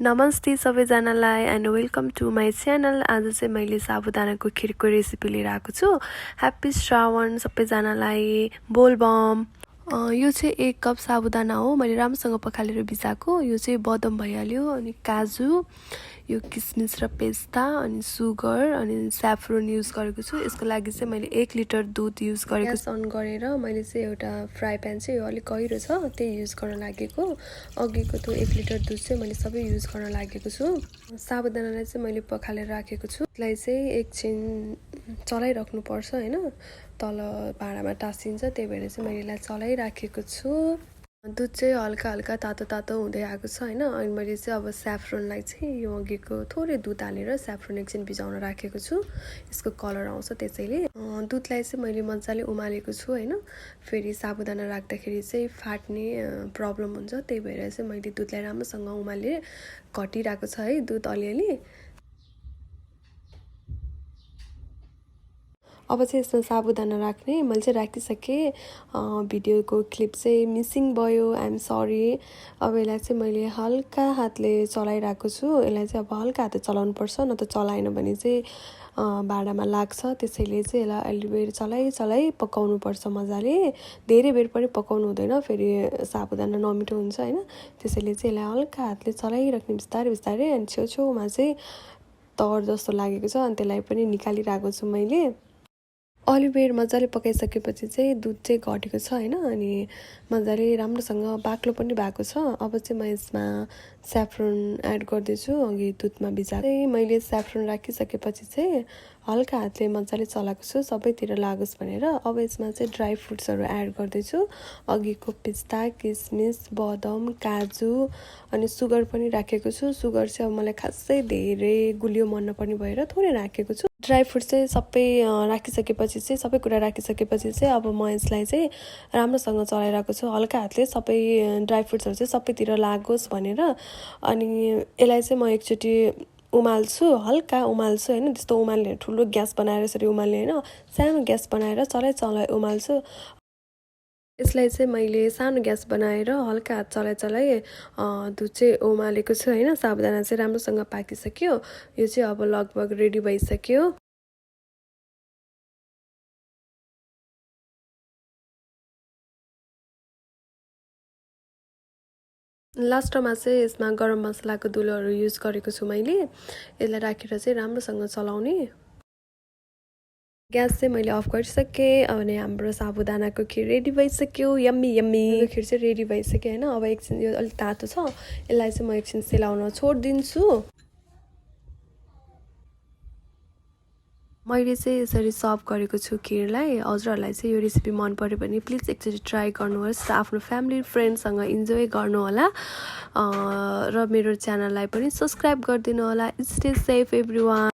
नमस्ते सबैजनालाई and welcome to my channel. आज चाहिँ मैले साबुदानाको खिरको रेसिपी लिएर आएको छु। ह्याप्पी श्रावण सबैजनालाई, बोलबम। यो चाहिँ 1 कप साबुदाना हो, मैले राम्रोसँग पखालेर भिजाएको। यो चाहिँ बदम भइहाल्यो, अनि काजु, यो किसमिस र पेस्ता, अनि सुगर, अनि स्याफ्रोन युज गरेको छु। यसको लागि चाहिँ मैले 1 लिटर दुध युज गरेको छु। ग्यास अन गरेर मैले चाहिँ एउटा फ्राई प्यान चाहिँ यो अलिक गहिरो छ, त्यही युज गर्न लागेको। अघिको त्यो 1 लिटर दुध चाहिँ मैले सबै युज गर्न लागेको छु। साबुदानालाई चाहिँ मैले पखालेर राखेको छु। यसलाई चाहिँ एकछिन चलाइराख्नुपर्छ हैन, तल भाँडामा टाँसिन्छ, त्यही भएर चाहिँ मैले यसलाई चलाइराखेको छु। दुध चाहिँ हल्का हल्का तातो तातो हुँदै आएको छ हैन। अनि मैले चाहिँ अब स्याफ्रोनलाई चाहिँ यो अघिको थोरै दुध हालेर स्याफ्रोन एकछिन भिजाउन राखेको छु, यसको कलर आउँछ त्यसैले। दुधलाई चाहिँ मैले मजाले उमालेको छु हैन। फेरि साबुदाना राख्दाखेरि चाहिँ फाट्ने प्रब्लम हुन्छ, त्यही भएर चाहिँ मैले दुधलाई राम्रोसँग उमालेर घटिरहेको छ है दुध अलिअलि। अब चाहिँ यसमा साबुदाना राख्ने, मैले चाहिँ राखिसकेँ। भिडियोको क्लिप चाहिँ मिसिङ भयो, आइएम सरी। अब यसलाई चाहिँ मैले हल्का हातले चलाइरहेको छु। यसलाई चाहिँ अब हल्का हातले चलाउनु पर्छ, न त चलाएन भने चाहिँ भाँडामा लाग्छ। त्यसैले चाहिँ यसलाई अलि बेर चलाइ पकाउनुपर्छ मजाले। धेरै बेर पनि पकाउनु हुँदैन, फेरि साबुदाना नमिठो हुन्छ हैन। त्यसैले चाहिँ यसलाई हल्का हातले चलाइराख्ने बिस्तारै बिस्तारै। अनि छेउछेउमा चाहिँ तर जस्तो लागेको छ, अनि त्यसलाई पनि निकालिरहेको छु मैले। अलि बेर मजाले पकाइसकेपछि चाहिँ दुध चाहिँ घटेको छ हैन, अनि मजाले राम्रोसँग बाक्लो पनि भएको छ। अब चाहिँ म यसमा स्याफ्रोन एड गर्दैछु। अघि दुधमा भिजाएको मैले स्याफ्रोन राखिसकेपछि चाहिँ हल्का हातले मजाले चलाएको छु सबैतिर लागोस् भनेर। अब यसमा चाहिँ ड्राई फ्रुट्सहरू एड गर्दैछु। अघिको पिस्ता, किसमिस, बदम, काजु, अनि सुगर पनि राखेको छु। सुगर चाहिँ अब मलाई खासै धेरै गुलियो मन नपर्ने भएर थोरै राखेको छु। ड्राई फ्रुट्स चाहिँ सबै राखिसकेपछि चाहिँ सबै कुरा राखिसकेपछि चाहिँ अब म यसलाई चाहिँ राम्रोसँग चलाइरहेको छु हल्का हातले, सबै ड्राई फ्रुट्सहरू चाहिँ सबैतिर लागोस् भनेर। अनि यसलाई चाहिँ म एकचोटि उमाल्छु, हल्का उमाल्छु हैन। त्यस्तो उमाल्ने ठुलो ग्यास बनाएर यसरी उमाल्ने हैन, सानो ग्यास बनाएर चलाइ उमाल्छु। यसलाई चाहिँ मैले सानो ग्यास बनाएर हल्का हात चलाइ दुध चाहिँ उमालेको छु हैन। साबुदाना चाहिँ राम्रोसँग पाकिसक्यो। यो चाहिँ अब लगभग रेडी भइसक्यो। लास्टमा चाहिँ यसमा गरम मसलाको धुलोहरू युज गरेको छु मैले। यसलाई राखेर चाहिँ राम्रोसँग चलाउने। ग्यास चाहिँ मैले अफ गरिसकेँ। अनि हाम्रो साबुदानाको खिर रेडी भइसक्यो। यम्मी यम्मी खिर चाहिँ रेडी भइसक्यो हैन। अब एकछिन यो अलिक तातो छ, यसलाई चाहिँ म एकछिन सेलाउन छोडिदिन्छु। मैले चाहिँ यसरी सर्भ गरेको छु खिरलाई। हजुरहरूलाई चाहिँ यो रेसिपी मन पर्यो भने प्लिज एकचोटि ट्राई गर्नुहोस्, आफ्नो फ्यामिली फ्रेन्डसँग इन्जोय गर्नुहोला। र मेरो च्यानललाई पनि सब्सक्राइब गरिदिनु होला। Stay safe everyone.